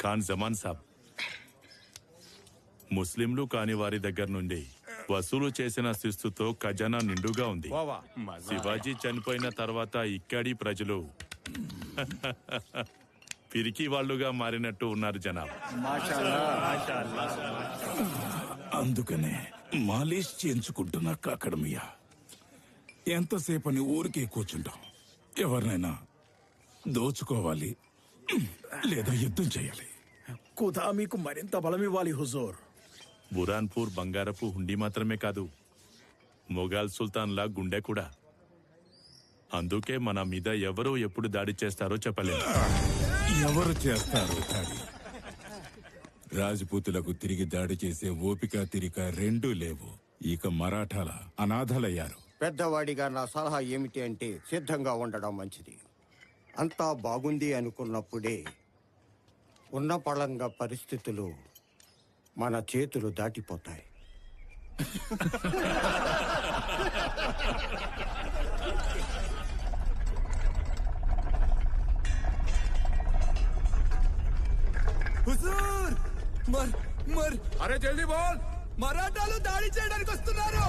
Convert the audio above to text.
ఖాన్ జమాన్ సాబ్ ముస్లింలు కాని వారి దగ్గర నుండి వసూలు చేసిన శిస్తుతో ఖజానా నిండుగా ఉంది. శివాజీ చనిపోయిన తర్వాత ఇక్కడి ప్రజలు పిరికి వాళ్ళుగా మారినట్టు ఉన్నారు జనాబ్. అందుకనే మాలిష్ చేయించుకుంటున్నా కాకడమియా. ఎంతసేపని ఊరికే కూర్చుంటాం. ఎవరినైనా దోచుకోవాలి లేదా యుద్ధం చేయాలి. ఖుదా మీకు మరింత బలమివ్వాలి హుజూర్. బురాన్పూర్ బంగారపు హుండీ మాత్రమే కాదు, మొఘల్ సుల్తాన్లా గుండె కూడా. అందుకే మన మీద ఎవరు ఎప్పుడు దాడి చేస్తారో చెప్పలేదు. ఎవరు చేస్తారు దాడి? రాజపూతులకు తిరిగి దాడి చేసే ఓపిక తిరిక రెండూ లేవు. ఇక మరాఠాల అనాథలయ్యారు. పెద్దవాడిగా నా సలహా ఏమిటి అంటే సిద్ధంగా ఉండడం మంచిది. అంతా బాగుంది అనుకున్నప్పుడే ఉన్న పళంగా పరిస్థితులు మన చేతులు దాటిపోతాయి. హుజూర్! మర్ మర్ అరే జల్దీ బోల్. మరాఠాలు దాడి చేయడానికి వస్తున్నారు.